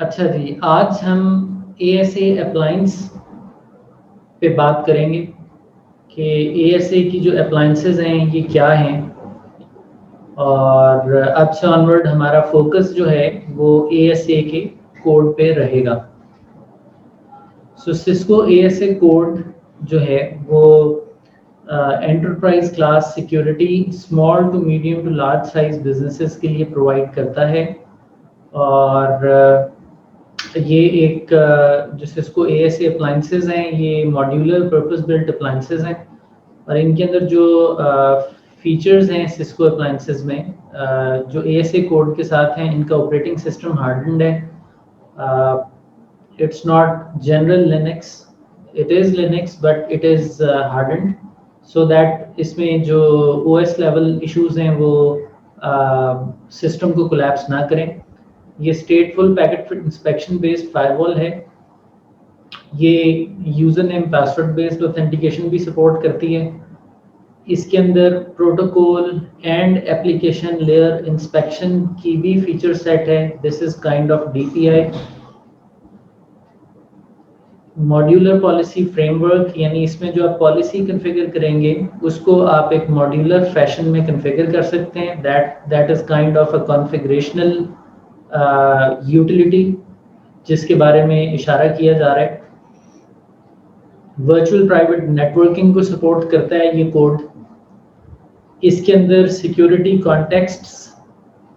अच्छा जी, आज हम ASA अप्लायंस पे बात करेंगे कि ASA की जो अप्लायंसेस हैं ये क्या हैं, और अब से ऑनवर्ड हमारा फोकस जो है वो ASA के कोड पे रहेगा। सो सिस्को ASA कोड जो है वो enterprise class security small to medium to large size businesses के लिए प्रोवाइड करता है। और ये एक जो सिस्को ASA अप्लायंसेस हैं ये मॉड्यूलर पर्पस बिल्ट अप्लायंसेस हैं, और इनके अंदर जो फीचर्स हैं सिस्को अप्लायंसेस में जो ASA कोड के साथ हैं, इनका ऑपरेटिंग सिस्टम हार्डन्ड है। It's not general Linux, it is Linux but it is hardened so that इसमें जो OS level issues हैं वो सिस्टम को कोलैप्स ना करें। ये स्टेटफुल पैकेट इंस्पेक्शन बेस्ड फायरवॉल है। ये user name password based authentication भी सपोर्ट करती है। इसके अंदर protocol and application layer inspection की भी फीचर सेट है। This is kind of DPI modular policy framework, यानी इसमें जो आप पॉलिसी कॉन्फ़िगर करेंगे उसको आप एक मॉड्यूलर फैशन में कॉन्फ़िगर कर सकते हैं। That is kind of a configurational utility जिसके बारे में इशारा किया जा रहा है। वर्चुअल प्राइवेट नेटवर्किंग को सपोर्ट करता है ये कोड। इसके अंदर सिक्योरिटी कॉन्टेक्स्ट्स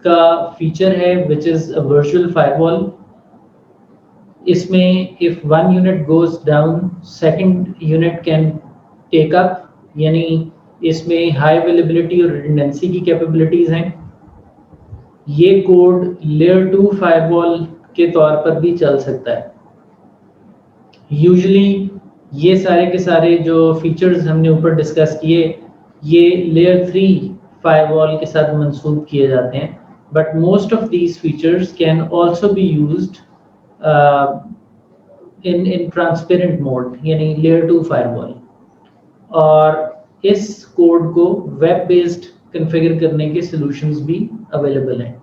का फीचर है which is a virtual firewall. इसमें if one unit goes down second unit can take up, यानी इसमें हाई अवेलेबिलिटी और रिडंडेंसी की कैपेबिलिटीज हैं। ये कोड लेयर 2 फायरवॉल के तौर पर भी चल सकता है। यूजुअली ये सारे के सारे जो फीचर्स हमने ऊपर डिस्कस किए ये लेयर 3 फायरवॉल के साथ मंसूब किए जाते हैं, but most of these features can also be used in transparent mode, यानी लेयर 2 फायरवॉल। और इस कोड को वेब बेस्ड कॉन्फ़िगर करने के सॉल्यूशंस भी अवेलेबल हैं।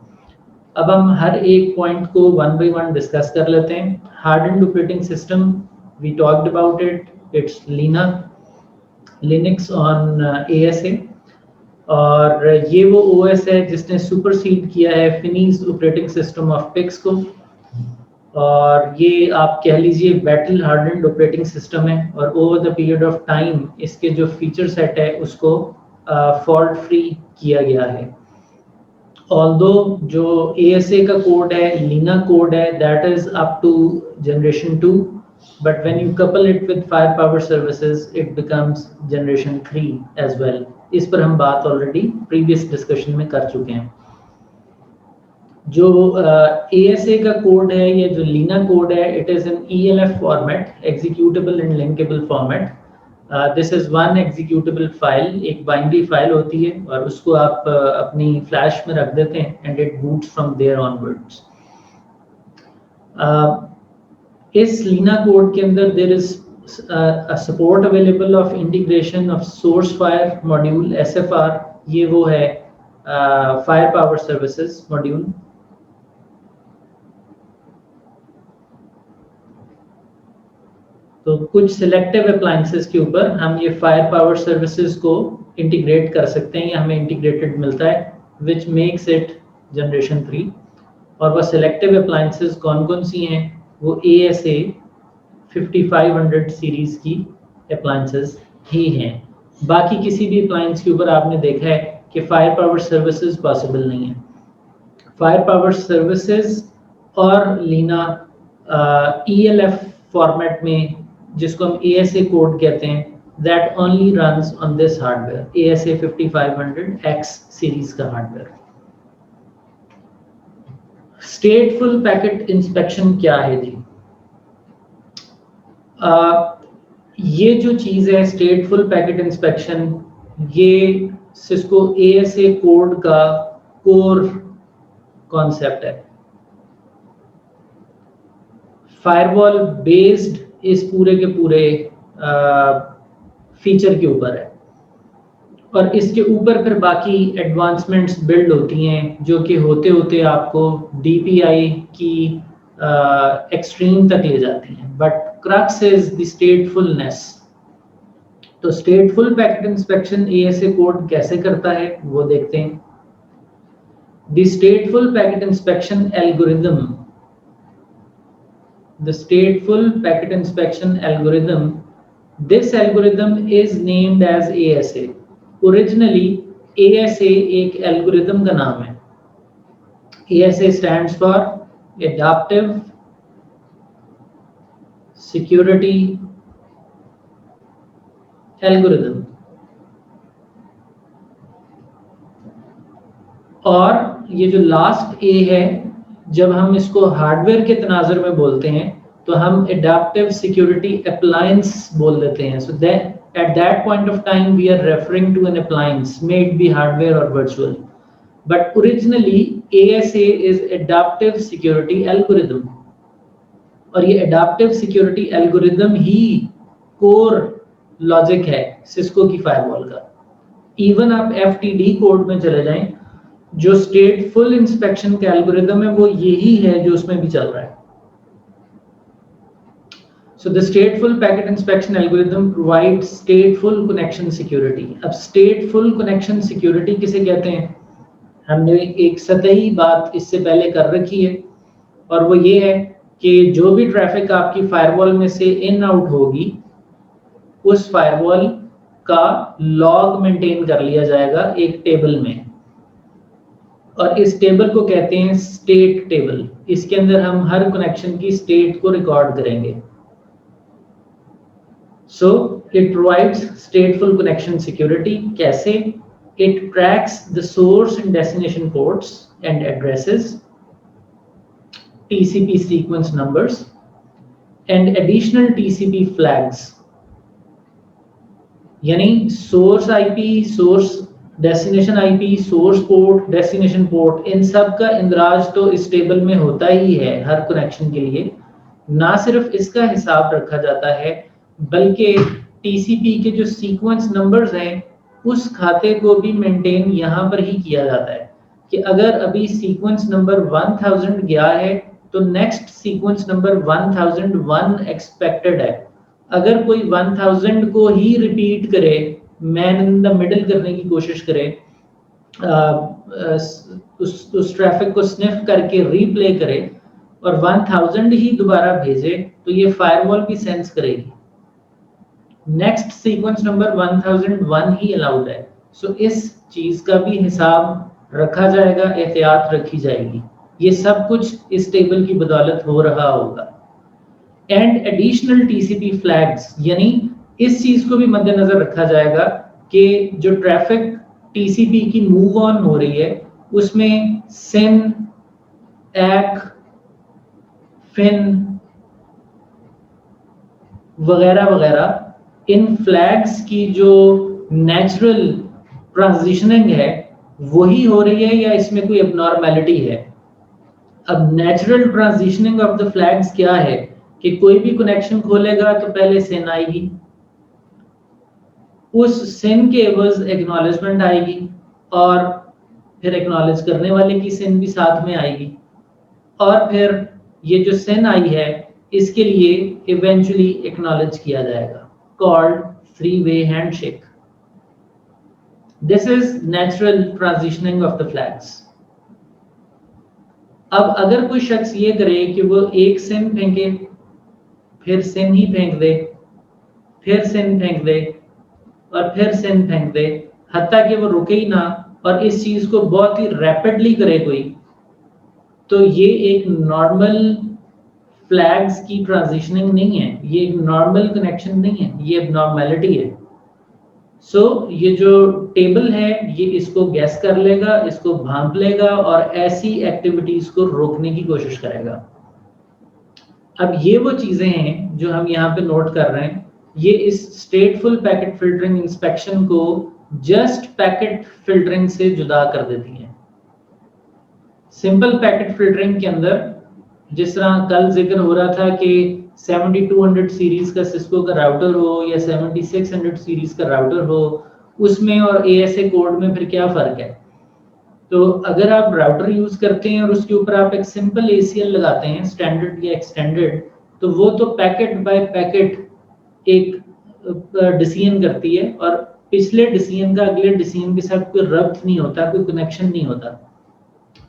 अब हम हर एक पॉइंट को वन बाय वन डिस्कस कर लेते हैं। Hardened operating system, we talked about it, it's Linux on ASA, और ये वो OS है जिसने सुपरसीड किया है फिनीज ऑपरेटिंग सिस्टम ऑफ पिक्स को। और ये आप कह लीजिए बैटल हार्डन्ड ऑपरेटिंग सिस्टम है, और over the period of time इसके जो फीचर सेट है उसको फॉल्ट फ्री किया गया है। ऑल्दो जो ASA का कोड है, लीना कोड है, that is up to generation 2, but when you couple it with Firepower services it becomes generation 3 as well. इस पर हम बात ऑलरेडी प्रीवियस डिस्कशन में कर चुके हैं। जो ASA का कोड है, ये जो लीना कोड है, it is in ELF format, executable and linkable format. This is one executable file, एक बाइनरी फाइल होती है और उसको आप अपनी फ्लैश में रख देते हैं and it boots from there onwards. इस लीना कोड के अंदर there is support available of integration of Sourcefire module SFR, ये वो है फायर पावर सर्विसेज मॉड्यूल। तो कुछ सिलेक्टिव अप्लायंसेस के ऊपर हम ये फायर पावर सर्विसेज को इंटीग्रेट कर सकते हैं, या हमें इंटीग्रेटेड मिलता है विच मेक्स इट जनरेशन 3। और वह सिलेक्टिव अप्लायंसेस कौन कौन सी हैं, वो ASA 5500 सीरीज की अप्लायंसेस ही हैं। बाकी किसी भी अप्लायंस के ऊपर आपने देखा है कि फायर पावर सर्विसेज पॉसिबल नहीं है। फायर पावर सर्विसेज और लीना ELF फॉर्मेट में, जिसको हम ASA कोड कहते हैं, that only runs on this hardware, ASA 5500X series का हार्डवेयर। स्टेटफुल पैकेट इंस्पेक्शन क्या है जी? ये जो चीज है स्टेटफुल पैकेट इंस्पेक्शन, ये सिस्को ASA कोड का कोर कॉन्सेप्ट है। फायरवॉल बेस्ड इस पूरे के पूरे फीचर के ऊपर है, और इसके ऊपर फिर बाकी एडवांसमेंट्स बिल्ड होती हैं जो कि होते होते आपको DPI की एक्सट्रीम तक ले जाती हैं, बट क्रक्स इज द स्टेटफुलनेस। तो स्टेटफुल पैकेट इंस्पेक्शन एएसए कोड कैसे करता है वो देखते हैं। The स्टेटफुल packet inspection algorithm, the stateful packet inspection algorithm, this algorithm is named as ASA. Originally ASA एक एल्गोरिथम का नाम है। ASA stands for Adaptive Security Algorithm, और ये जो लास्ट ए है, जब हम इसको हार्डवेयर के तनाजुर में बोलते हैं तो हम एडाप्टिव सिक्योरिटी अप्लायंस बोल देते हैं। So that at that point of time we are referring to an appliance, may it be hardware और virtual, but originally ASA is adaptive security algorithm, और ये एडाप्टिव सिक्योरिटी एल्गोरिथम ही core logic है Cisco की firewall का। Even आप FTD code में चले जाएं, जो स्टेटफुल इंस्पेक्शन का एल्गोरिथम है वो यही है जो उसमें भी चल रहा है। So the स्टेटफुल packet inspection algorithm provide स्टेटफुल connection security. अब स्टेटफुल कनेक्शन सिक्योरिटी किसे कहते हैं? हमने एक सतही बात इससे पहले कर रखी है, और वो ये है कि जो भी ट्रैफिक आपकी फायरवॉल में से इन आउट होगी उस फायरवॉल का लॉग मेंटेन कर लिया जाएगा एक टेबल में, और इस टेबल को कहते हैं स्टेट टेबल। इसके अंदर हम हर कनेक्शन की स्टेट को रिकॉर्ड करेंगे। So it provides stateful connection security. कैसे? It tracks the source and destination ports and addresses, TCP sequence numbers and additional TCP flags, यानी source IP, source destination IP, source port, destination port, इन सब का इंदराज तो इस table में होता ही है हर कनेक्शन के लिए। ना सिर्फ इसका हिसाब रखा जाता है, बल्कि TCP के जो सीक्वेंस नंबर्स हैं उस खाते को भी मेंटेन यहाँ पर ही किया जाता है कि अगर अभी सीक्वेंस नंबर 1000 गया है तो नेक्स्ट सीक्वेंस नंबर 1001 एक्सपेक्टेड है। अगर कोई 1000 को ही रिपीट करे, मैन इन द मिडिल करने की कोशिश करे, उस ट्रैफिक को स्निफ करके रीप्ले करे और 1000 ही दोबारा भेजे, तो ये फायरवॉल भी सेंस करेगी। नेक्स्ट सीक्वेंस नंबर 1001 ही अलाउड है। सो इस चीज का भी हिसाब रखा जाएगा, एहतियात रखी जाएगी। ये सब कुछ इस टेबल की बदौलत हो रहा होगा। एंड एडिशनल TCP फ्लैग्स, यानी इस चीज को भी मद्देनजर रखा जाएगा कि जो ट्रैफिक TCP की मूव ऑन हो रही है उसमें SYN, ACK, FIN वगैरह वगैरह, इन फ्लैग्स की जो नेचुरल ट्रांजिशनिंग है वही हो रही है या इसमें कोई एबनॉर्मेलिटी है। अब natural transitioning of the flags क्या है कि कोई भी कनेक्शन खोलेगा तो पहले SYN आएगी, उस SYN के एवज एक्नॉलेजमेंट आएगी, और फिर एक्नॉलेज करने वाले की SYN भी साथ में आएगी, और फिर ये जो SYN आई है इसके लिए इवेंचुअली एक्नॉलेज किया जाएगा, called 3-way handshake. This is natural transitioning of the flags. अब अगर कोई शख्स ये करे कि वो एक SYN फेंके, फिर SYN ही फेंक दे, फिर SYN फेंक दे, और फिर SYN फेंक दे, हत्ता कि वो रुके ही ना, और इस चीज को बहुत ही रैपिडली करे कोई, तो ये एक नॉर्मल फ्लैग्स की ट्रांजिशनिंग नहीं है, ये एक नॉर्मल कनेक्शन नहीं है, ये एबनॉर्मेलिटी है। सो ये जो टेबल है ये इसको गैस कर लेगा, इसको भांप लेगा और ऐसी एक्टिविटीज को रोकने की कोशिश करेगा। अब ये वो चीजें हैं जो हम यहाँ पे नोट कर रहे हैं, ये इस स्टेटफुल पैकेट फिल्टरिंग इंस्पेक्शन को जस्ट पैकेट फिल्टरिंग से जुदा कर देती हैं। सिंपल पैकेट फिल्टरिंग के अंदर जिस तरह कल जिक्र हो रहा था कि 7200 सीरीज का सिस्को का राउटर हो या 7600 सीरीज का राउटर हो, उसमें और ASA कोड में फिर क्या फर्क है? तो अगर आप राउटर यूज करते हैं और उसके ऊपर आप एक सिंपल ACL लगाते हैं, स्टैंडर्ड या एक्सटेंडेड, तो वो तो पैकेट बाय पैकेट एक डिसीजन करती है और पिछले डिसीजन का अगले डिसीजन के साथ कोई रब्त नहीं होता, कोई कनेक्शन नहीं होता।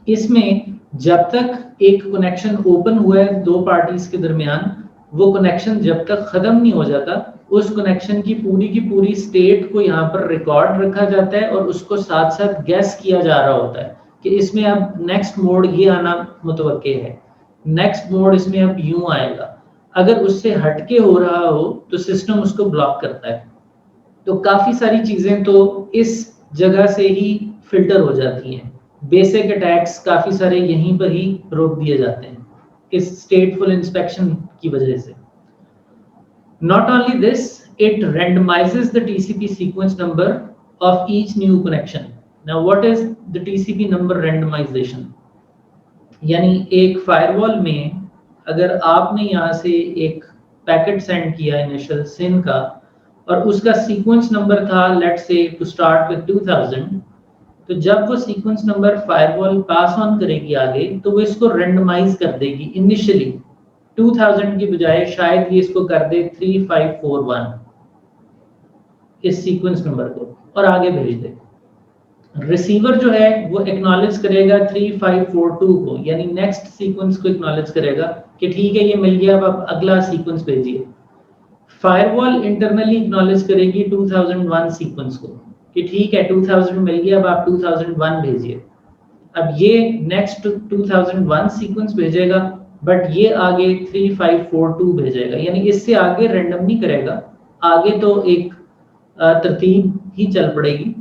इसमें जब तक एक कनेक्शन ओपन हुआ है दो पार्टीज के दरमियान, वो कनेक्शन जब तक खत्म नहीं हो जाता, उस कनेक्शन की पूरी स्टेट को यहाँ पर रिकॉर्ड रखा जाता है और उसको साथ साथ गैस किया जा रहा होता है कि इसमें अब नेक्स्ट मोड ये आना मुतवक्के है, नेक्स्ट मोड इसमें अब यूं आएगा। अगर उससे हटके हो रहा हो तो सिस्टम उसको ब्लॉक करता है। तो काफी सारी चीजें तो इस जगह से ही फिल्टर हो जाती हैं। बेसिक अटैक्स काफी सारे यहीं पर ही रोक दिए जाते हैं इस स्टेटफुल इंस्पेक्शन की वजह से। Not only this, it randomizes the TCP sequence number of each new connection. Now, what is the TCP number randomization? यानी एक फायरवॉल में अगर आपने यहाँ से एक पैकेट सेंड किया इनिशियल सिन का और उसका सीक्वेंस नंबर था let's say to start with 2000, तो जब वो sequence number firewall pass on करेगी आगे तो वो इसको रेंडमाइज कर देगी। इनिशियली 2000 की बजाय शायद ये इसको कर दे 3541 इस सीक्वेंस नंबर को और आगे भेज दे। रिसीवर जो है वो एक्नॉलेज करेगा 3542 को, यानी नेक्स्ट सीक्वेंस को एक्नॉलेज करेगा कि ठीक है ये मिल गया, अब आप अगला सीक्वेंस भेजिए। फायरवॉल इंटरनली एक्नॉलेज करेगी 2001 सीक्वेंस को कि ठीक है 2000 मिल गया, अब आप 2001 भेजिए। अब ये नेक्स्ट 2001 सीक्वेंस भेजेगा, बट ये आगे 3542 भेजेगा, यानी इससे आगे रैंडम नहीं करेगा, आगे तो एक तरतीब ही चल पड़ेगी,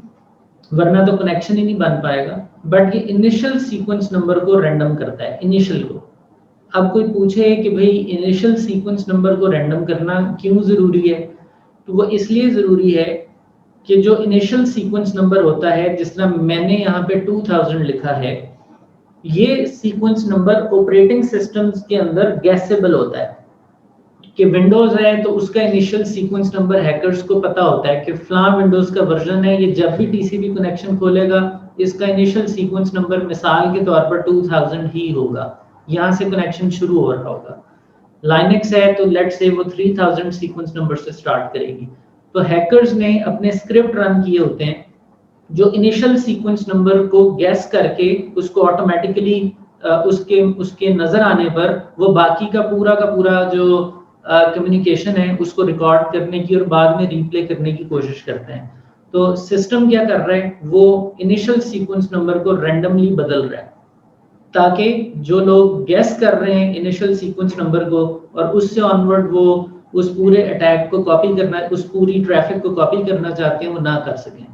वरना तो कनेक्शन ही नहीं बन पाएगा। बट ये इनिशियल सीक्वेंस नंबर को रैंडम करता है, इनिशियल को। अब कोई पूछे कि भाई इनिशियल सीक्वेंस नंबर को रैंडम करना क्यों जरूरी है, तो वो इसलिए जरूरी है कि जो इनिशियल सीक्वेंस नंबर होता है, जिस तरह मैंने यहाँ पे 2000 लिखा है, ये सीक्वेंस नंबर ऑपरेटिंग सिस्टम्स के अंदर गैसेबल होता है कि विंडोज है तो उसका इनिशियल सीक्वेंस नंबर हैकर्स को पता होता है कि फलां विंडोज का वर्जन है, ये जब भी टीसीपी कनेक्शन खोलेगा इसका इनिशियल सीक्वेंस नंबर मिसाल के तौर पर 2000 ही होगा, यहाँ से कनेक्शन शुरू हो रहा होगा। लाइनेक्स है तो लेट्स से वो 3000 सीक्वेंस नंबर से स्टार्ट करेगी। तो हैकर्स ने अपने स्क्रिप्ट रन किए होते हैं जो इनिशियल सीक्वेंस नंबर को गैस करके उसको ऑटोमेटिकली उसके नजर आने पर वो बाकी का पूरा जो कम्युनिकेशन है उसको रिकॉर्ड करने की और बाद में रिप्ले करने की कोशिश करते हैं। तो सिस्टम क्या कर रहा है, वो इनिशियल सीक्वेंस नंबर को रैंडमली बदल रहा है ताकि जो लोग गैस कर रहे हैं इनिशियल सीक्वेंस नंबर को और उससे ऑनवर्ड वो उस पूरे अटैक को कॉपी करना, उस पूरी ट्रैफिक को कॉपी करना चाहते हैं, वो ना कर सकें।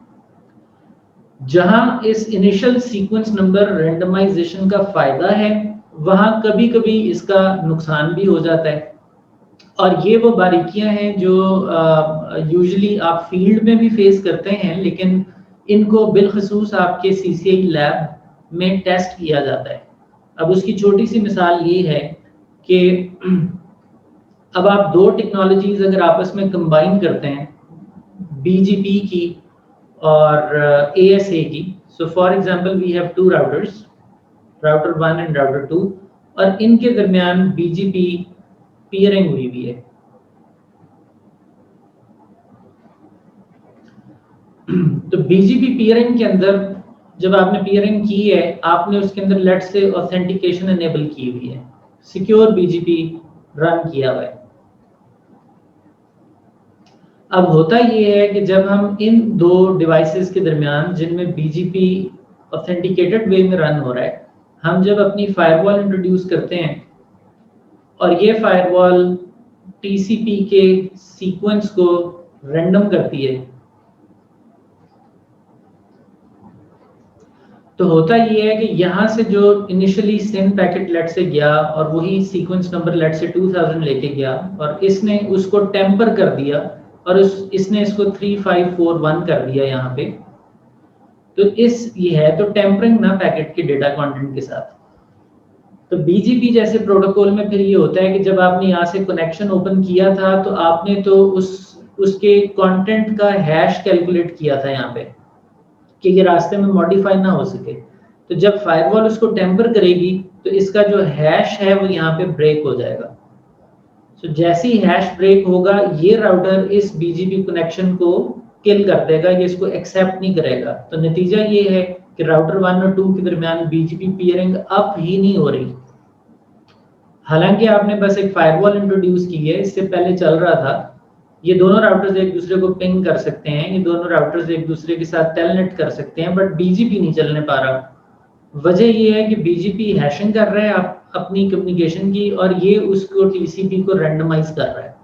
जहां इस इनिशियल सीक्वेंस नंबर रैंडमाइजेशन का फायदा है, वहां कभी कभी इसका नुकसान भी हो जाता है। और ये वो बारीकियां हैं जो यूजुअली आप फील्ड में भी फेस करते हैं, लेकिन इनको बिलखसूस आपके CCI लैब में टेस्ट किया जाता है। अब उसकी छोटी सी मिसाल ये है कि अब आप दो टेक्नोलॉजीज अगर आपस में कंबाइन करते हैं, BGP की और ASA की, so for example we have two routers, router 1 and router 2, और इनके दरमियान BGP पीयरिंग हुई भी है। तो BGP पीयरिंग के अंदर जब आपने पीयरिंग की है, आपने उसके अंदर लेट्स से ऑथेंटिकेशन एनेबल की हुई है, सिक्योर BGP रन किया हुआ है। अब होता ये है कि जब हम इन दो डिवाइसेस के दरमियान जिनमें BGP ऑथेंटिकेटेड वे में रन हो रहा है, हम जब अपनी फायरवॉल इंट्रोड्यूस करते हैं और ये फायरवॉल TCP के सीक्वेंस को रैंडम करती है, तो होता ये है कि यहाँ से जो इनिशियली सिन पैकेट लेट से गया और वही सीक्वेंस नंबर लेट से 2000 लेके गया और इसने उसको टेम्पर कर दिया और इसने इसको 3541 कर दिया यहाँ पे, तो ये है तो टेम्परिंग ना पैकेट के डेटा कंटेंट के साथ। तो BGP जैसे प्रोटोकॉल में फिर ये होता है कि जब आपने यहाँ से कनेक्शन ओपन किया था तो आपने तो उसके कंटेंट का हैश कैलकुलेट किया था यहाँ पे कि ये रास्ते में मॉडिफाई ना हो सके, तो जब फायरवॉल उसको टेम्पर करेगी तो इसका जो हैश है वो यहाँ पे ब्रेक हो जाएगा। तो जैसे ही हैश ब्रेक होगा ये राउटर इस बीजीपी कनेक्शन को किल कर देगा, ये इसको एक्सेप्ट नहीं करेगा। तो नतीजा ये है कि राउटर 1 और 2 के दरमियान बीजीपी पीयरिंग अप ही नहीं हो रही। हालांकि आपने बस एक फायरवॉल इंट्रोड्यूस की है, इससे पहले चल रहा था। ये दोनों राउटर्स एक दूसरे को पिंग कर सकते हैं, ये दोनों राउटर्स एक दूसरे के साथ टेलनेट कर सकते हैं, बट बीजीपी नहीं चलने पा रहा। वजह ये है कि बीजीपी हैशिंग कर रहा है अपनी कम्युनिकेशन की, और ये उसको टीसीपी को रैंडमाइज कर रहा है।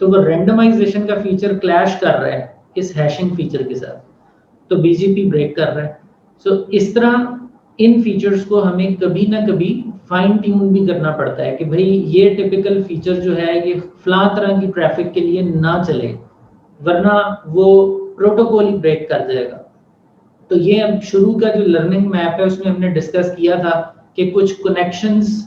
तो वो रैंडमाइजेशन का फीचर क्लैश कर रहा है इस हैशिंग फीचर के साथ, तो बीजीपी ब्रेक कर रहा है। सो इस तरह इन फीचर्स को हमें कभी ना कभी फाइन ट्यून भी करना पड़ता है कि भाई ये टिपिकल फीचर जो है ये फलां तरह की ट्रैफिक के लिए ना चले, वरना वो प्रोटोकॉल ही ब्रेक कर जाएगा। तो ये अब शुरू का जो लर्निंग मैप है उसमें हमने डिस्कस किया था कि कुछ कनेक्शंस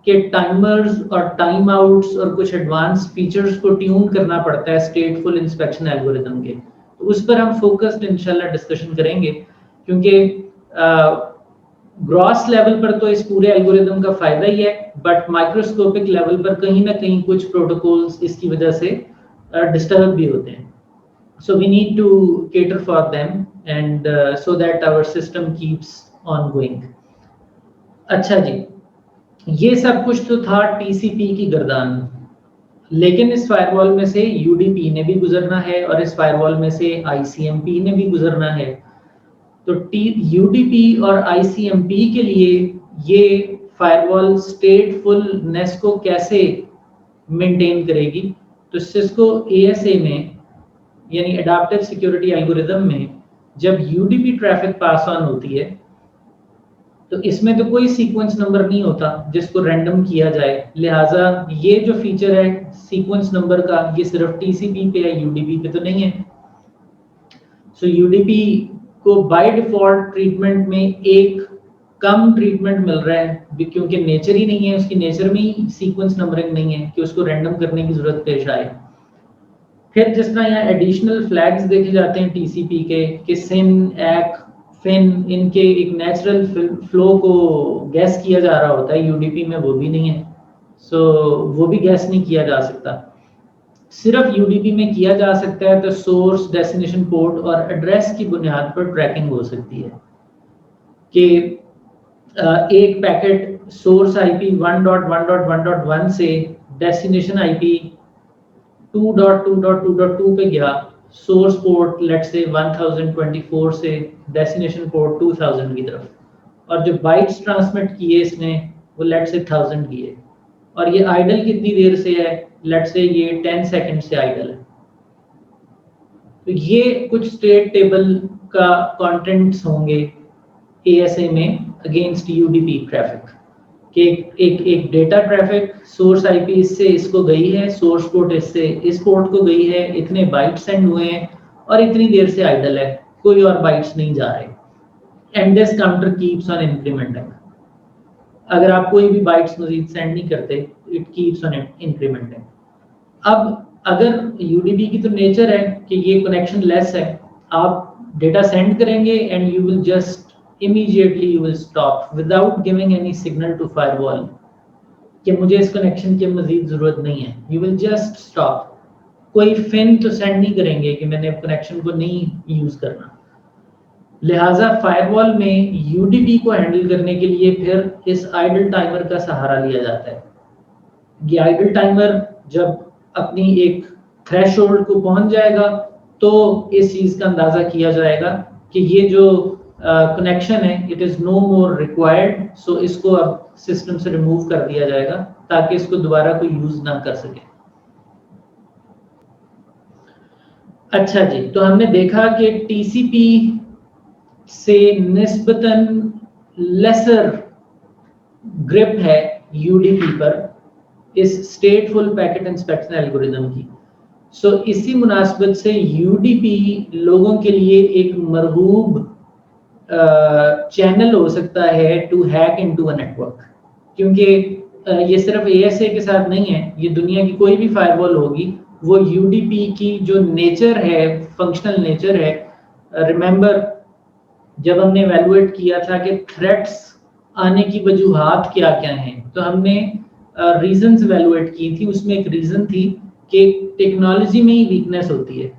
के टाइमर्स और टाइम आउट्स और कुछ एडवांस फीचर्स को ट्यून करना पड़ता है स्टेटफुल इंस्पेक्शन एल्गोरिथम के। तो उस पर हम फोकस्ड इंशाल्लाह डिस्कशन करेंगे, क्योंकि ग्रॉस लेवल पर तो इस पूरे एल्गोरिथम का फायदा ही है, बट माइक्रोस्कोपिक लेवल पर कहीं ना कहीं कुछ प्रोटोकॉल्स इसकी वजह से डिस्टर्ब भी होते हैं। So we need to cater for them and so that our system keeps on going. अच्छा जी, ये सब कुछ तो था टीसीपी की गर्दान, लेकिन इस फायरवॉल में से यूडीपी ने भी गुजरना है और इस फायरवॉल में से आईसीएमपी ने भी गुजरना है। तो यूडीपी और आईसीएमपी के लिए ये फायरवॉल स्टेटफुलनेस को कैसे मेंटेन करेगी? तो सिस्को एएसए में यानी एडाप्टिव सिक्योरिटी एल्गोरिथम में जब यूडीपी ट्रैफिक पास ऑन होती है तो इसमें तो कोई सीक्वेंस नंबर नहीं होता जिसको रैंडम किया जाए, लिहाजा ये जो फीचर है सीक्वेंस नंबर का ये सिर्फ टीसीपी पे है, यूडीपी पे तो नहीं है। सो यूडीपी को बाय डिफॉल्ट ट्रीटमेंट में एक कम ट्रीटमेंट मिल रहा है क्योंकि नेचर ही नहीं है, उसकी नेचर में ही सीक्वेंस नंबरिंग नहीं है कि उसको रैंडम करने की जरूरत पेश आए। फिर जिस तरह यहाँ एडिशनल फ्लैग्स देखे जाते हैं टीसीपी के कि सिन, एक्, फिन, इनके एक नेचुरल फ्लो को गैस किया जा रहा होता है, यूडीपी में वो भी नहीं है। सो वो भी गैस नहीं किया जा सकता। सिर्फ यूडीपी में किया जा सकता है तो सोर्स, डेस्टिनेशन पोर्ट और एड्रेस की बुनियाद पर ट्रैकिंग हो सकती है कि एक पैकेट सोर्स आईपी 1.1.1.1 से डेस्टिनेशन आईपी 2.2.2.2 पे गया, सोर्स पोर्ट लेट से 1024 से डेस्टिनेशन पोर्ट 2000 की तरफ, और जो बाइट्स ट्रांसमिट किए इसने वो लेट से 1000 किए, और ये आइडल कितनी देर से है? लेट से ये 10 सेकंड से आइडल है। तो ये कुछ स्टेट टेबल का कंटेंट्स होंगे एएसए में अगेंस्ट यूडीपी ट्रैफिक कि एक डेटा ट्रैफिक सोर्स आईपी इससे इसको गई है, सोर्स पोर्ट इससे इस पोर्ट को गई है, इतने बाइट्स सेंड हुए हैं और इतनी देर से आइडल है, कोई और बाइट्स नहीं जा रहे, and this counter keeps on incrementing. अगर आप कोई भी बाइट्स मजीद सेंड नहीं करते, इट कीप्स ऑन इंक्रीमेंटिंग। अब अगर यूडीपी की तो नेचर है कि ये कनेक्शन लेस है, आप डेटा सेंड करेंगे and you will just immediately you will stop without giving any signal to firewall कि मुझे इस कनेक्शन की मजीद जरूरत नहीं है, you will just stop। कोई फिन तो सेंड नहीं करेंगे कि मैंने कनेक्शन को नहीं यूज करना। लिहाजा फायरवॉल में यूडीपी को हैंडल करने के लिए फिर इस आइडल टाइमर का सहारा लिया जाता है। ये आइडल टाइमर जब अपनी एक थ्रेशोल्ड को पहुंच जाएगा तो इस चीज का अंदाजा किया जाएगा कि ये जो कनेक्शन है it is no more required, so इसको अब सिस्टम से रिमूव कर दिया जाएगा ताकि इसको दोबारा कोई यूज ना कर सके। अच्छा जी, तो हमने देखा कि टीसीपी से निस्बतन लेसर ग्रिप है यूडीपी पर इस स्टेटफुल पैकेट इंस्पेक्शन एल्गोरिथम की। सो इसी मुनासबत से यूडीपी लोगों के लिए एक मरगूब चैनल हो सकता है to hack into a network, क्योंकि ये सिर्फ एएसए के साथ नहीं है, ये दुनिया की कोई भी फायरवॉल होगी वो यूडीपी की जो नेचर है, फंक्शनल नेचर है। रिमेंबर जब हमने एवेलुएट किया था कि थ्रेट्स आने की वजूहात क्या क्या हैं, तो हमने रीजंस एवेलुएट की थी। उसमें एक रीजन थी कि टेक्नोलॉजी में ही वीकनेस होती है,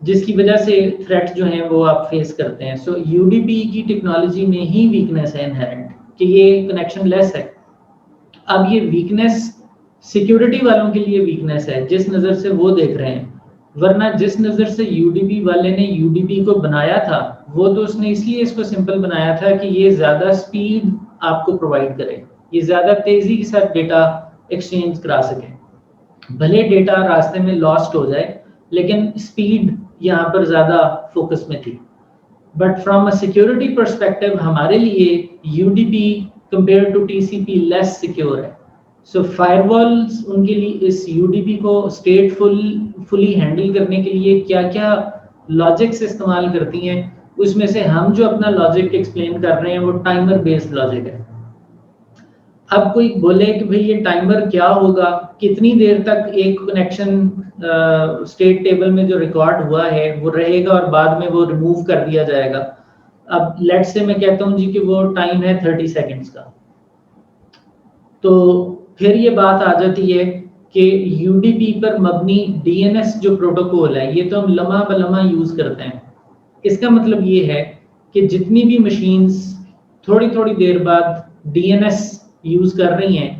जिसकी वजह से थ्रेट जो हैं वो आप फेस करते हैं। सो यूडीपी की टेक्नोलॉजी में ही वीकनेस है इनहेरेंट, कि ये कनेक्शन लेस है। अब ये वीकनेस सिक्योरिटी वालों के लिए वीकनेस है, जिस नज़र से वो देख रहे हैं, वरना जिस नज़र से यूडीपी वाले ने यूडीपी को बनाया था, वो तो उसने इसलिए इसको सिंपल बनाया था कि ये ज़्यादा स्पीड आपको प्रोवाइड करे, ये ज़्यादा तेज़ी के साथ डेटा एक्सचेंज करा सके। भले डेटा रास्ते में लॉस्ट हो जाए, लेकिन स्पीड यहाँ पर ज़्यादा फोकस में थी। But from a security perspective हमारे लिए UDP compare to TCP less secure है। सो फायरवॉल्स उनके लिए इस यूडीपी को फुली हैंडल करने के लिए क्या क्या लॉजिक्स इस्तेमाल करती हैं, उसमें से हम जो अपना लॉजिक एक्सप्लेन कर रहे हैं वो टाइमर बेस्ड लॉजिक है। अब कोई बोले कि भाई ये टाइमर क्या होगा, कितनी देर तक एक कनेक्शन स्टेट टेबल में जो रिकॉर्ड हुआ है वो रहेगा और बाद में वो रिमूव कर दिया जाएगा। अब लेट से मैं कहता हूँ जी कि वो टाइम है 30 सेकंड्स का, तो फिर ये बात आ जाती है कि यूडीपी पर मबनी डीएनएस जो प्रोटोकॉल है, ये तो हम लम्हा बलम्हा यूज करते हैं। इसका मतलब ये है कि जितनी भी मशीन्स थोड़ी थोड़ी देर बाद डीएनएस यूज कर रही हैं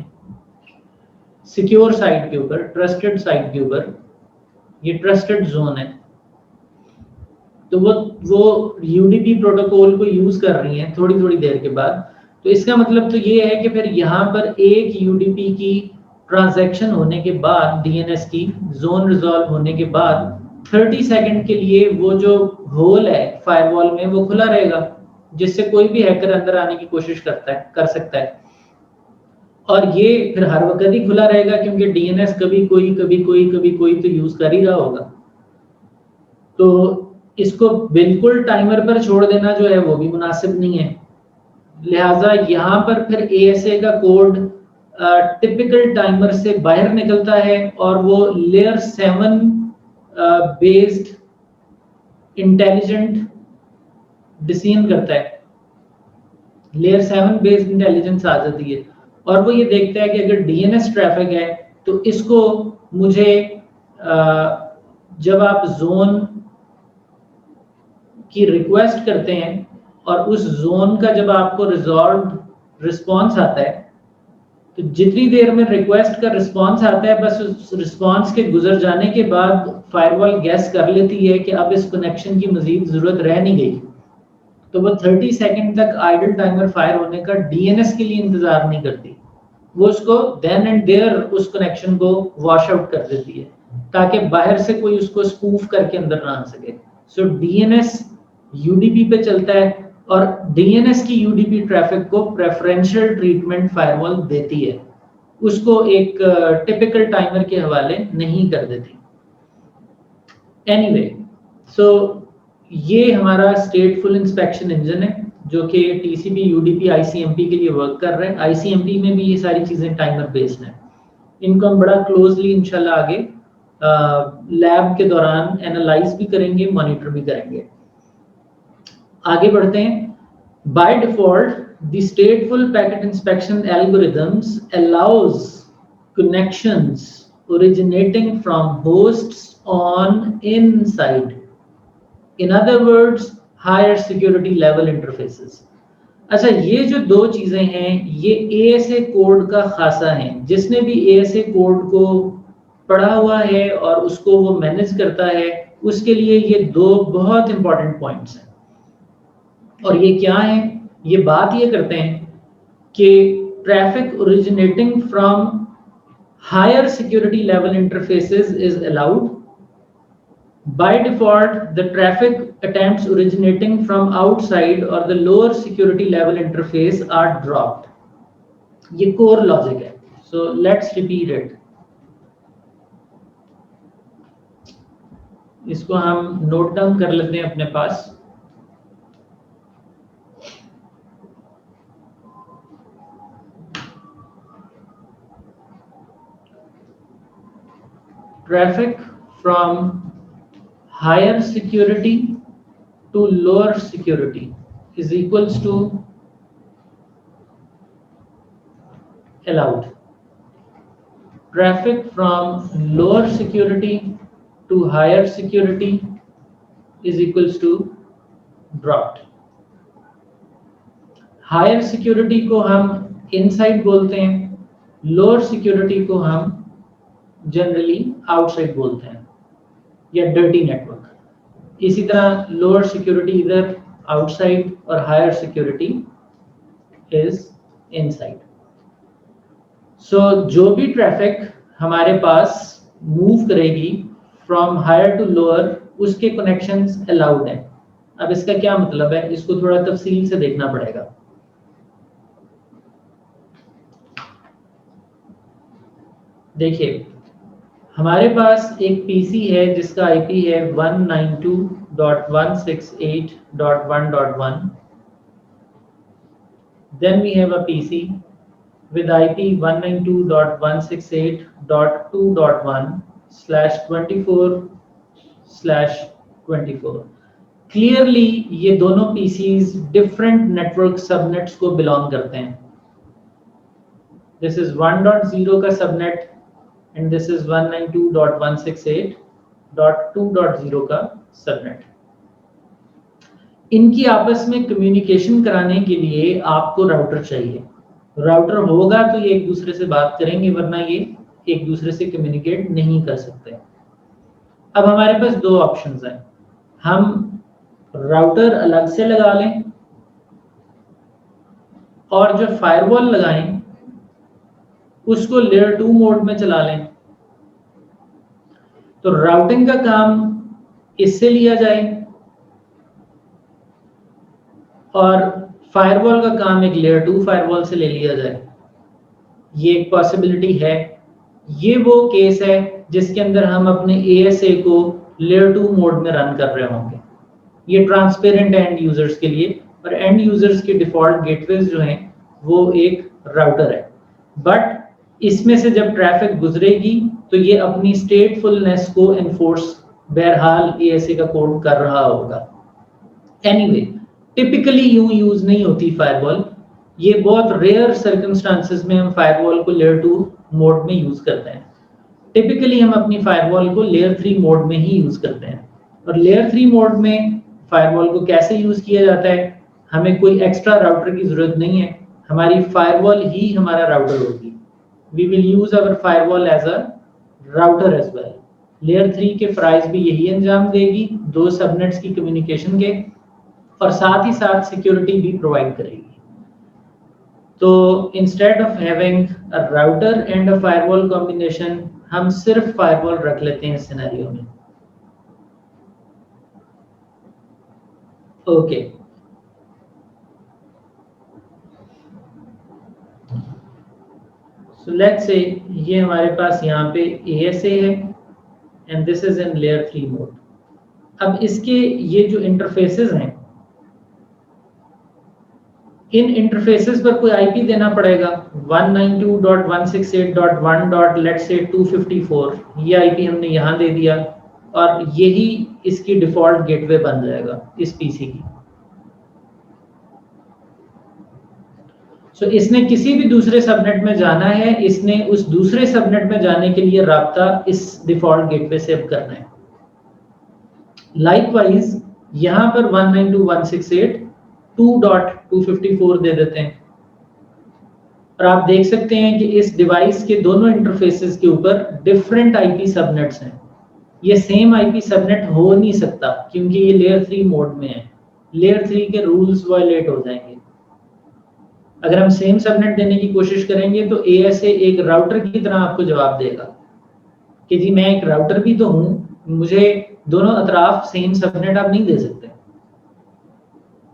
सिक्योर साइट के ऊपर, ट्रस्टेड साइट के ऊपर, ये ट्रस्टेड जोन है, तो वो यूडीपी प्रोटोकॉल को यूज कर रही हैं थोड़ी थोड़ी देर के बाद। तो इसका मतलब तो ये है कि फिर यहाँ पर एक यूडीपी की ट्रांजैक्शन होने के बाद, डीएनएस की जोन रिजॉल्व होने के बाद 30 सेकंड के लिए वो जो होल है फायरवॉल में वो खुला रहेगा, जिससे कोई भी हैकर अंदर आने की कोशिश कर सकता है। और ये फिर हर वक्त ही खुला रहेगा, क्योंकि डीएनएस कभी कोई तो यूज कर ही रहा होगा। तो इसको बिल्कुल टाइमर पर छोड़ देना जो है वो भी मुनासिब नहीं है। लिहाजा यहाँ पर फिर एएसए का कोड टिपिकल टाइमर से बाहर निकलता है और वो लेयर 7 बेस्ड इंटेलिजेंट डिसीजन करता है। लेयर 7 बेस्ड इंटेलिजेंस आ जाती है और वो ये देखता है कि अगर डीएनएस ट्रैफिक है तो इसको मुझे जब आप जोन की रिक्वेस्ट करते हैं और उस जोन का जब आपको रिजॉल्व रिस्पॉन्स आता है, तो जितनी देर में रिक्वेस्ट का रिस्पॉन्स आता है, बस उस रिस्पॉन्स के गुजर जाने के बाद फायरवॉल गैस कर लेती है कि अब इस कनेक्शन की मजीद जरूरत रह नहीं गई, तो वो 30 सेकंड तक आइडल टाइमर फायर होने का डीएनएस के लिए इंतजार नहीं करती, वो उसको देन एंड देयर उस कनेक्शन को वॉश आउट कर देती है, ताकि बाहर से कोई उसको स्पूफ करके अंदर ना आ सके। सो डीएनएस यूडीपी पे चलता है और डीएनएस की यूडीपी ट्रैफिक को प्रेफरेंशियल ट्रीटमेंट फायरवॉल देती है, उसको एक टिपिकल टाइमर के हवाले नहीं कर देती। एनीवे, सो ये हमारा स्टेटफुल इंस्पेक्शन इंजन है जो कि टीसीपी यूडीपी आईसीएमपी के लिए वर्क कर रहे हैं। आईसीएमपी में भी ये सारी चीजें टाइमर बेस्ड हैं। इनको हम बड़ा क्लोजली इंशाल्लाह आगे लैब के दौरान एनालाइज भी करेंगे, मॉनिटर भी करेंगे। आगे बढ़ते हैं। By default the स्टेटफुल packet inspection algorithms allows connections originating from hosts on inside, in other words higher security level interfaces। अच्छा, ये जो दो चीजें हैं ये एएसए कोड का खासा है। जिसने भी एएसए कोड को पढ़ा हुआ है और उसको वो मैनेज करता है, उसके लिए ये दो बहुत इंपॉर्टेंट पॉइंट्स हैं। और ये क्या है? ये बात ये करते हैं कि traffic originating from higher security level interfaces is allowed. By default, the traffic attempts originating from outside or the lower security level interface are dropped. ये core logic है. So let's repeat it. इसको हम note down कर लेते हैं अपने पास। Traffic from higher security to lower security is equals to allowed. Traffic from lower security to higher security is equals to dropped. Higher security को हम inside बोलते हैं, लोअर सिक्योरिटी को हम जनरली आउटसाइड बोलते हैं या डर्टी नेटवर्क। इसी तरह लोअर सिक्योरिटी इधर आउटसाइड और हायर सिक्योरिटी इज इनसाइड। सो जो भी ट्रैफिक हमारे पास मूव करेगी फ्रॉम हायर टू लोअर, उसके कनेक्शंस अलाउड हैं। अब इसका क्या मतलब है, इसको थोड़ा तफसील से देखना पड़ेगा। देखिए, हमारे पास एक पीसी है जिसका आईपी है 192.168.1.1। Then we have a PC with IP 192.168.2.1/24/24। Clearly ये दोनों PCs डिफरेंट नेटवर्क सबनेट्स को बिलोंग करते हैं। दिस इज 1.0 का सबनेट एंड दिस इज 192.168.2.0 का सबनेट। इनकी आपस में कम्युनिकेशन कराने के लिए आपको राउटर चाहिए। राउटर होगा तो ये एक दूसरे से बात करेंगे, वरना ये एक दूसरे से कम्युनिकेट नहीं कर सकते। अब हमारे पास दो ऑप्शंस हैं, हम राउटर अलग से लगा लें और जो फायरवॉल लगाएं उसको लेयर 2 मोड में चला लें। तो राउटिंग का काम इससे लिया जाए और फायरवॉल का काम एक लेयर 2 फायरवॉल से ले लिया जाए। ये एक पॉसिबिलिटी है। ये वो केस है जिसके अंदर हम अपने ASA को लेयर 2 मोड में रन कर रहे होंगे। ये ट्रांसपेरेंट एंड यूजर्स के लिए, और एंड यूजर्स के डिफॉल्ट गेटवेज जो हैं वो एक राउटर है। बट इसमें से जब ट्रैफिक गुजरेगी तो ये अपनी स्टेटफुलनेस को एनफोर्स बहरहाल ASA का कोड कर रहा होगा। एनीवे, टिपिकली यूं यूज नहीं होती फायरवॉल। ये बहुत रेयर सर्कमस्टांसेस में हम फायरवॉल को लेयर 2 मोड में यूज करते हैं। टिपिकली हम अपनी फायरवॉल को लेयर 3 मोड में ही यूज करते हैं। और लेयर 3 मोड में फायरवॉल को कैसे यूज किया जाता है, हमें कोई एक्स्ट्रा राउटर की जरूरत नहीं है, हमारी फायरवॉल ही हमारा राउटर होगी। We will use our firewall as a router as well. Layer 3 के फ्राइज भी यही अंजाम देगी, दो सबनेट्स की कम्युनिकेशन के, और साथ ही साथ सिक्योरिटी भी प्रोवाइड करेगी। तो instead of having a router and a firewall combination, हम सिर्फ फायरवॉल रख लेते हैं इस सिनेरियो में। ओके, सो लेट्स से ये हमारे पास यहाँ पे ASA है and this is in layer 3 mode. अब इसके ये जो इंटरफेसेस हैं, इन इंटरफेसेस पर कोई आईपी देना पड़ेगा। 192.168.1.254 ये आईपी हमने यहाँ दे दिया और यही इसकी डिफॉल्ट गेटवे बन जाएगा इस पीसी की। सो इसने किसी भी दूसरे सबनेट में जाना है, इसने उस दूसरे सबनेट में जाने के लिए राब्ता इस डिफॉल्ट गेटवे से अब करना है। लाइकवाइज यहाँ पर 192.168.2.254 दे देते हैं और आप देख सकते हैं कि इस डिवाइस के दोनों इंटरफेसेस के ऊपर डिफरेंट आईपी सबनेट्स हैं। ये सेम आईपी सबनेट हो नहीं सकता क्योंकि ये लेयर 3 मोड में है। लेयर 3 के रूल्स वायलेट हो जाएंगे। अगर हम सेम सबनेट देने की कोशिश करेंगे तो ASA एक राउटर की तरह आपको जवाब देगा कि जी मैं एक राउटर भी तो हूं, मुझे दोनों अतराफ सेम सबनेट आप नहीं दे सकते।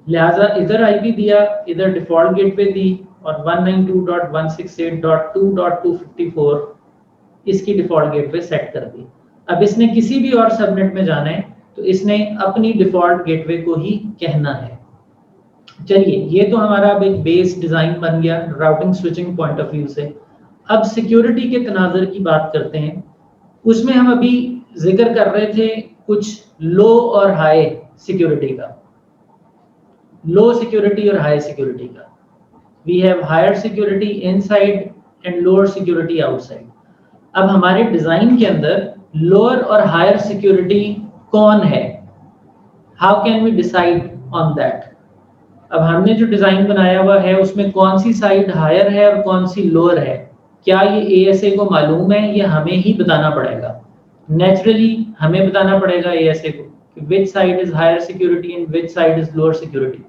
लिहाजा इधर आईपी दिया, इधर डिफॉल्ट गेटवे दी और 192.168.2.254 इसकी डिफॉल्ट गेटवे सेट कर दी। अब इसने किसी भी और सबनेट में जाना है तो इसने अपनी डिफॉल्ट गेटवे को ही कहना है। चलिए, ये तो हमारा अब एक बेस डिजाइन बन गया routing switching point of view से। अब सिक्योरिटी के तनाज़ुर की बात करते हैं। उसमें हम अभी जिक्र कर रहे थे कुछ लो और हाई सिक्योरिटी का। लो सिक्योरिटी और हाई सिक्योरिटी का। We have higher security inside and lower security outside. अब हमारे डिजाइन के अंदर लोअर और हायर सिक्योरिटी कौन है, how can we decide on that. अब हमने जो डिजाइन बनाया हुआ है उसमें कौन सी साइड हायर है और कौन सी लोअर है, क्या ये एएसए को मालूम है, ये हमें ही बताना पड़ेगा। नेचुरली हमें बताना पड़ेगा एएसए को कि which side is higher security and which side is lower security.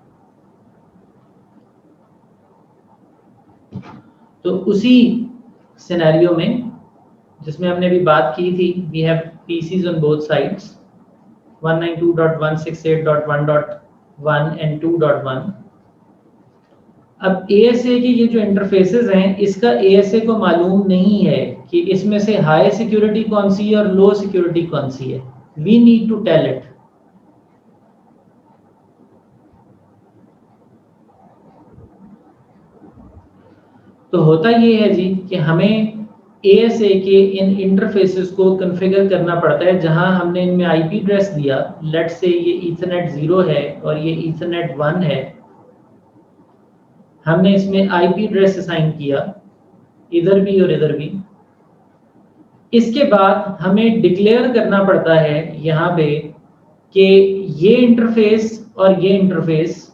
तो उसी सिनेरियो में जिसमें हमने अभी बात की थी, we have PCs on both sides 192.168.1.1 and 2.1। अब एएसए के ये जो इंटरफेसेस हैं, इसका एएसए को मालूम नहीं है कि इसमें से हाई सिक्योरिटी कौन सी है और लो सिक्योरिटी कौन सी है। We need to tell it. तो होता ये है जी कि हमें एएसए के इन इंटरफेसेस को कॉन्फ़िगर करना पड़ता है, जहां हमने इनमें आईपी एड्रेस दिया, लेट्स से ये ईथरनेट 0 है और ये ईथरनेट 1 है। हमने इसमें आईपी एड्रेस असाइन किया इधर भी और इधर भी। इसके बाद हमें डिक्लेयर करना पड़ता है यहाँ पे कि ये इंटरफेस और ये इंटरफेस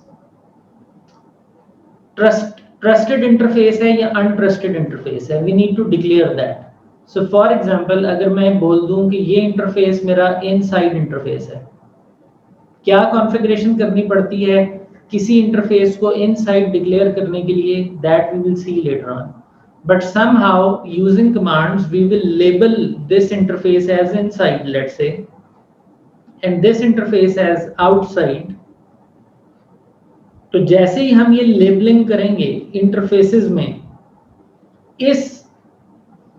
ट्रस्टेड इंटरफेस है या अनट्रस्टेड इंटरफेस है। We need to declare that. So for example, अगर मैं बोल दूं कि ये इंटरफेस मेरा इनसाइड इंटरफेस है, क्या कॉन्फ़िगरेशन करनी पड़ती है किसी इंटरफेस को इनसाइड डिक्लेयर करने के लिए, that we will see later on. But somehow using commands we will label this interface as inside, let's say, and this interface as outside. तो जैसे ही हम ये लेबलिंग करेंगे इंटरफेसेस में, इस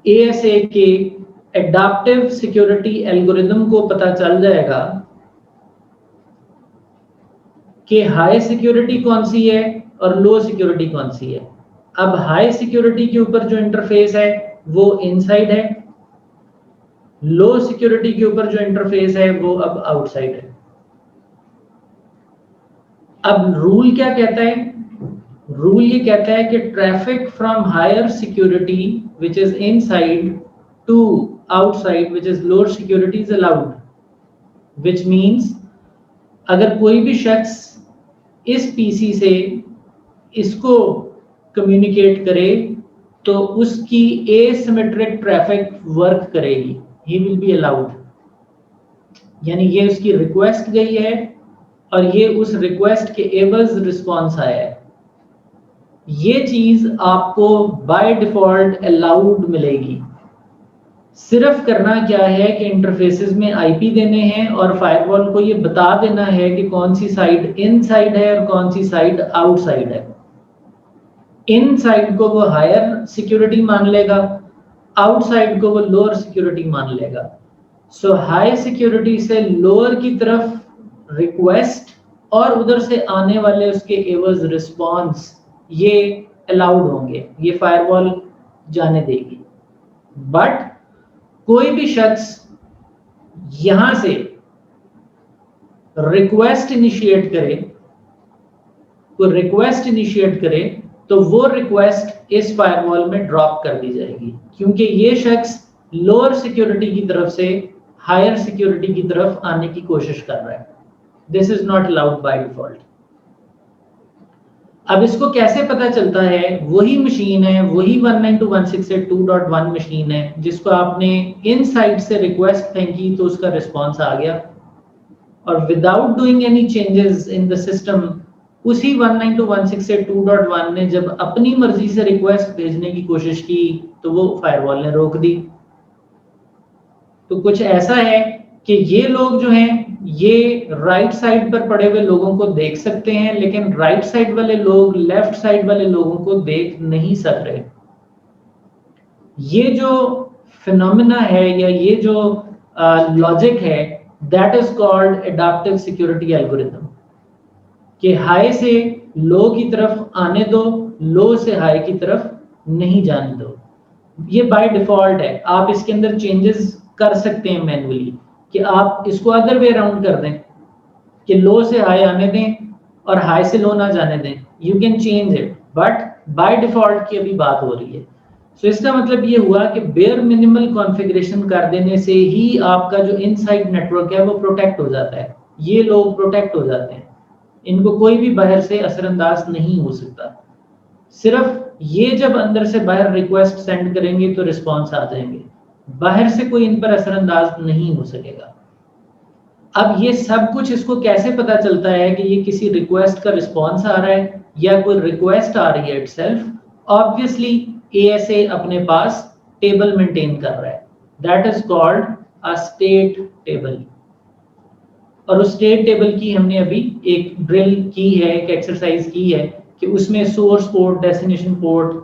एएसए के एडाप्टिव सिक्योरिटी एल्गोरिदम को पता चल जाएगा कि हाई सिक्योरिटी कौन सी है और लो सिक्योरिटी कौन सी है। अब हाई सिक्योरिटी के ऊपर जो इंटरफेस है वो इनसाइड है, लो सिक्योरिटी के ऊपर जो इंटरफेस है वो अब आउटसाइड है। अब रूल क्या कहता है? रूल ये कहता है कि traffic from higher security which is inside to outside which is lower security is allowed, which means अगर कोई भी शख्स इस पीसी से इसको कम्युनिकेट करे तो उसकी एसिमेट्रिक ट्रैफिक वर्क करेगी, ही विल बी अलाउड। यानी ये उसकी रिक्वेस्ट गई है और ये उस रिक्वेस्ट के एवज रिस्पॉन्स आया है। ये चीज आपको बाय डिफॉल्ट अलाउड मिलेगी। सिर्फ करना क्या है कि इंटरफेसेस में आईपी देने हैं और फायरवॉल को ये बता देना है कि कौन सी साइड इनसाइड है और कौन सी साइड आउटसाइड है। इनसाइड को वो हायर सिक्योरिटी मान लेगा, आउटसाइड को वो लोअर सिक्योरिटी मान लेगा। सो हाई सिक्योरिटी से लोअर की तरफ रिक्वेस्ट और उधर से आने वाले उसके एवज रिस्पॉन्स ये अलाउड होंगे, ये फायरवॉल जाने देगी। बट कोई भी शख्स यहां से रिक्वेस्ट इनिशिएट करे तो वो रिक्वेस्ट इस फायरवॉल में ड्रॉप कर दी जाएगी, क्योंकि ये शख्स लोअर सिक्योरिटी की तरफ से हायर सिक्योरिटी की तरफ आने की कोशिश कर रहा है। This is not allowed by default. अब इसको कैसे पता चलता है? वही मशीन है, वही 192.168.2.1 मशीन है जिसको आपने इनसाइड से रिक्वेस्ट फेंकी तो उसका रिस्पॉन्स आ गया, और without doing any changes in the system उसी 192.168.2.1 ने जब अपनी मर्जी से रिक्वेस्ट भेजने की कोशिश की तो वो फायरवॉल ने रोक दी। तो कुछ ऐसा है कि ये लोग जो हैं ये राइट साइड पर पड़े हुए लोगों को देख सकते हैं, लेकिन राइट साइड वाले लोग लेफ्ट साइड वाले लोगों को देख नहीं सक रहे। ये जो फिनोमेना है या ये जो लॉजिक है, that is called adaptive security algorithm, कि हाई से लो की तरफ आने दो, लो से हाई की तरफ नहीं जाने दो। ये बाय डिफॉल्ट है। आप इसके अंदर चेंजेस कर सकते हैं मैन्युअली, कि आप इसको अदर वे अराउंड कर दें कि लो से हाई आने दें और हाई से लो ना जाने दें, you can change it, but by default की अभी बात हो रही है। सो इसका मतलब ये हुआ कि बेयर मिनिमल कॉन्फ़िगरेशन कर देने से ही आपका जो इनसाइड नेटवर्क है वो प्रोटेक्ट हो जाता है, ये लोग प्रोटेक्ट हो जाते हैं, इनको कोई भी बाहर से असरअंदाज नहीं हो सकता। सिर्फ ये जब अंदर से बाहर रिक्वेस्ट सेंड करेंगे तो रिस्पॉन्स आ जाएंगे, बाहर से कोई इन पर असरअंदाज नहीं हो सकेगा। अब ये सब कुछ इसको कैसे पता चलता है कि ये किसी रिक्वेस्ट का रिस्पॉन्स आ रहा है या कोई रिक्वेस्ट आ रही है इटसेल्फ? ऑब्वियसली एएसए अपने पास टेबल मेंटेन कर रहा है, that is called a state table. और उस स्टेट टेबल की हमने अभी एक ड्रिल की है, एक एक्सरसाइज की है कि उसमें source port, destination port,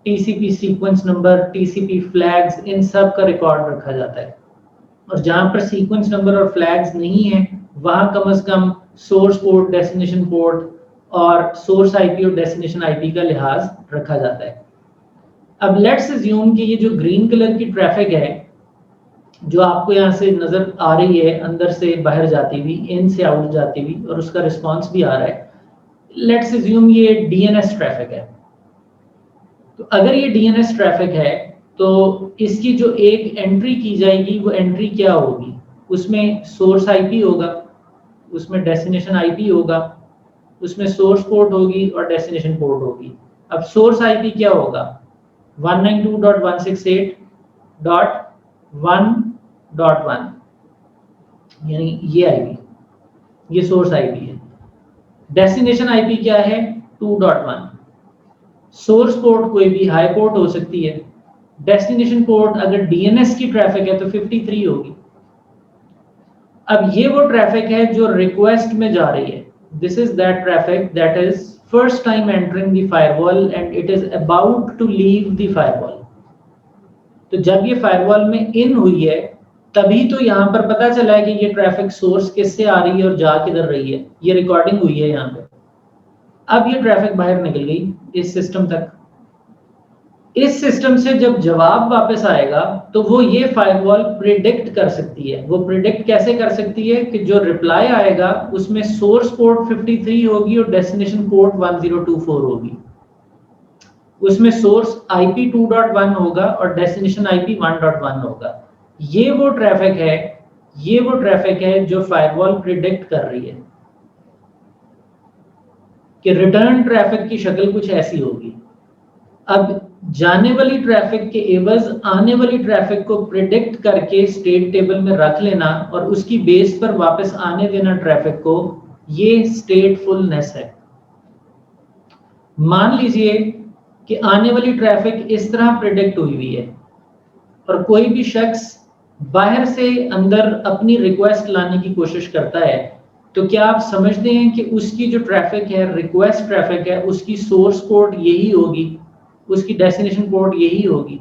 TCP sequence number, TCP flags, इन सब का रिकॉर्ड रखा जाता है। और जहां पर सीक्वेंस नंबर और फ्लैग्स नहीं है वहां कम से कम सोर्स पोर्ट, डेस्टिनेशन पोर्ट और सोर्स आईपी और डेस्टिनेशन आईपी का लिहाज रखा जाता है। अब लेट्स अज्यूम कि ये जो ग्रीन कलर की ट्रैफिक है जो आपको यहाँ से नजर आ रही है, अंदर से बाहर जाती हुई, इन से आउट जाती हुई, और उसका रिस्पॉन्स भी आ रहा है, लेट्स अज्यूम ये डीएनएस ट्रैफिक है। तो अगर ये डीएनएस ट्रैफिक है तो इसकी जो एक एंट्री की जाएगी वो एंट्री क्या होगी? उसमें सोर्स आईपी होगा, उसमें डेस्टिनेशन आईपी होगा, उसमें सोर्स पोर्ट होगी और डेस्टिनेशन पोर्ट होगी। अब सोर्स आईपी क्या होगा? 192.168.1.1, यानी ये आईपी, ये सोर्स आईपी है। डेस्टिनेशन आईपी क्या है? 2.1। सोर्स पोर्ट कोई भी हाई पोर्ट हो सकती है, डेस्टिनेशन पोर्ट अगर डीएनएस की ट्रैफिक है तो 53 होगी। अब ये वो ट्रैफिक है जो रिक्वेस्ट में जा रही है, this is that traffic that is first time entering the firewall and it is about to leave the firewall. तो जब ये फायरवॉल में इन हुई है तभी तो यहाँ पर पता चला है कि ये ट्रैफिक सोर्स किससे आ रही है और जा किधर रही है, ये रिकॉर्डिंग हुई है यहाँ पे। अब ये ट्रैफिक बाहर निकल गई इस सिस्टम तक। इस सिस्टम से जब जवाब वापस आएगा तो वो ये फायरवॉल प्रिडिक्ट कर सकती है। वो प्रिडिक्ट कैसे कर सकती है कि जो रिप्लाई आएगा उसमें सोर्स पोर्ट 53 होगी और डेस्टिनेशन पोर्ट 1024 होगी, उसमें सोर्स आईपी 2.1 होगा और डेस्टिनेशन आईपी 1.1 होगा। ये वो ट्रैफिक है, ये वो ट्रैफिक है जो फायरवॉल प्रिडिक्ट कर रही है कि रिटर्न ट्रैफिक की शक्ल कुछ ऐसी होगी। अब जाने वाली ट्रैफिक के एवज आने वाली ट्रैफिक को प्रिडिक्ट करके स्टेट टेबल में रख लेना और उसकी बेस पर वापस आने देना ट्रैफिक को, ये स्टेटफुलनेस है। मान लीजिए कि आने वाली ट्रैफिक इस तरह प्रिडिक्ट हुई हुई है और कोई भी शख्स बाहर से अंदर अपनी रिक्वेस्ट लाने की कोशिश करता है, तो क्या आप समझते हैं कि उसकी जो ट्रैफिक है, रिक्वेस्ट ट्रैफिक है, उसकी सोर्स पोर्ट यही होगी, उसकी डेस्टिनेशन पोर्ट यही होगी?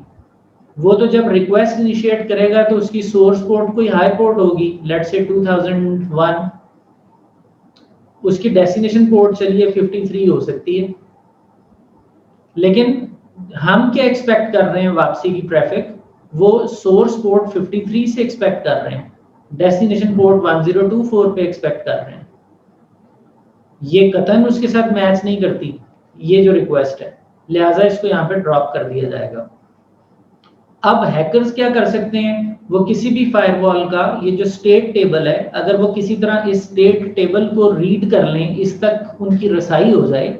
वो तो जब रिक्वेस्ट इनिशिएट करेगा तो उसकी सोर्स पोर्ट कोई हाई पोर्ट होगी, लेट्स से 2001, उसकी डेस्टिनेशन पोर्ट चलिए 53 हो सकती है। लेकिन हम क्या एक्सपेक्ट कर रहे हैं? वापसी की ट्रैफिक वो सोर्स पोर्ट 53 से एक्सपेक्ट कर रहे हैं, डेस्टिनेशन पोर्ट 1024 पे एक्सपेक्ट कर रहे हैं। ये कतन उसके साथ मैच नहीं करती ये जो रिक्वेस्ट है, लिहाजा इसको यहाँ पे ड्रॉप कर दिया जाएगा। अब हैकर्स क्या कर सकते हैं? वो किसी भी फायरवॉल का ये जो स्टेट टेबल है, अगर वो किसी तरह इस स्टेट टेबल को रीड कर लें, इस तक उनकी रसाई हो जाए,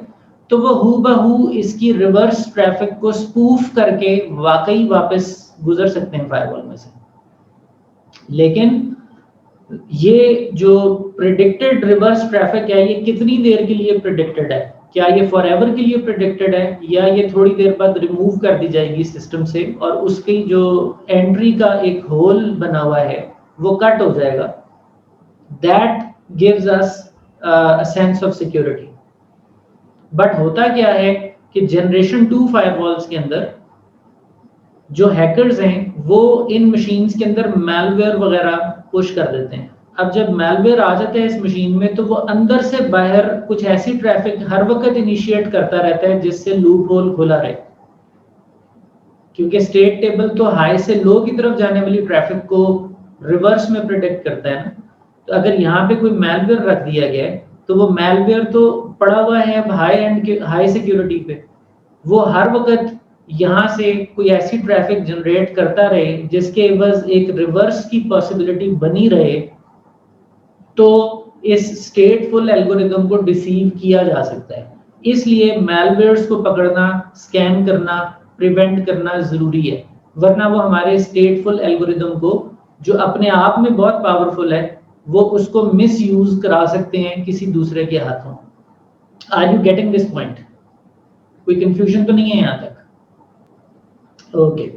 तो वो हूबहू इसकी रिवर्स ट्रैफिक को स्पूफ करके वाकई वापस गुजर सकते हैं फायरवॉल में से। लेकिन ये जो प्रिडिक्टेड रिवर्स ट्रैफिक है, ये कितनी देर के लिए प्रिडिक्टेड है? क्या ये फॉरएवर के लिए प्रिडिक्टेड है या ये थोड़ी देर बाद रिमूव कर दी जाएगी सिस्टम से और उसकी जो एंट्री का एक होल बना हुआ है वो कट हो जाएगा? That gives us a sense of security. But होता क्या है कि जनरेशन 2 फायरवॉल्स के अंदर जो हैकर्स हैं वो इन मशीन्स के अंदर मैलवेयर वगैरह पुश कर देते हैं। अब जब मैलवेयर आ जाता है इस मशीन में तो वो अंदर से बाहर कुछ ऐसी ट्रैफिक हर वक्त इनिशिएट करता रहता है जिससे लूप होल खुला रहे, क्योंकि स्टेट टेबल तो हाई से लो की तरफ जाने वाली ट्रैफिक को रिवर्स में प्रिडिक्ट करता है ना। तो अगर यहाँ पे कोई मैलवेयर रख दिया गया है तो वो मैलवेयर तो पड़ा हुआ है अब हाई सिक्योरिटी पे, वो हर वक्त यहाँ से कोई ऐसी ट्रैफिक जनरेट करता रहे जिसके एवज एक रिवर्स की पॉसिबिलिटी बनी रहे, तो इस स्टेटफुल एल्गोरिदम को डिसीव किया जा सकता है। इसलिए मैलवेयर्स को पकड़ना, स्कैन करना, प्रिवेंट करना जरूरी है, वरना वो हमारे स्टेटफुल एल्गोरिदम को, जो अपने आप में बहुत पावरफुल है, वो उसको मिस यूज करा सकते हैं किसी दूसरे के हाथों। Are you getting this point? कोई कंफ्यूजन तो नहीं है यहां तक? ओके,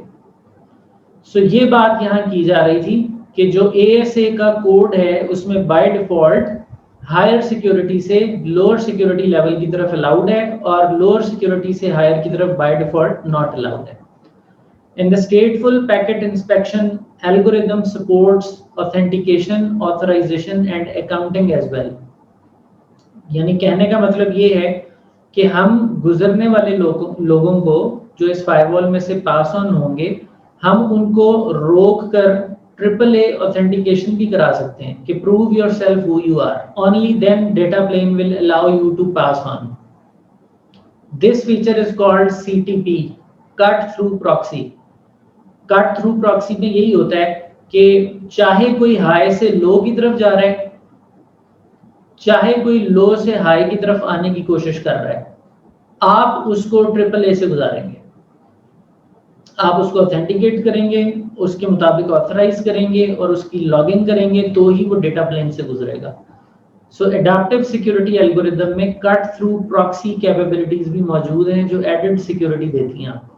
सो ये बात यहां की जा रही थी कि जो ASA का कोड है उसमें बाय डिफॉल्ट हायर सिक्योरिटी से लोअर सिक्योरिटी लेवल की तरफ अलाउड है और लोअर सिक्योरिटी से हायर की तरफ बाय डिफॉल्ट नॉट अलाउड है। In the stateful packet inspection, algorithm supports authentication, authorization and accounting as well. यानी कहने का मतलब ये है कि हम गुजरने वाले लोगों को जो इस फायरवॉल में से पास ऑन होंगे, हम उनको रोक कर AAA ऑथेंटिकेशन भी करा सकते हैं कि prove yourself who you are, only then data plane will allow you to pass on. This feature is called CTP, cut through proxy. Cut through proxy में यही होता है कि चाहे कोई हाई से लो की तरफ जा रहा है, चाहे कोई लो से हाई की तरफ आने की कोशिश कर रहा है, आप उसको AAA से गुजारेंगे, आप उसको ऑथेंटिकेट करेंगे, उसके मुताबिक ऑथराइज करेंगे और उसकी लॉगिन करेंगे, तो ही वो डेटा प्लेन से गुजरेगा। सो एडाप्टिव सिक्योरिटी एल्गोरिदम में कट थ्रू प्रॉक्सी कैपेबिलिटीज भी मौजूद हैं जो एडेड सिक्योरिटी देती हैं आपको।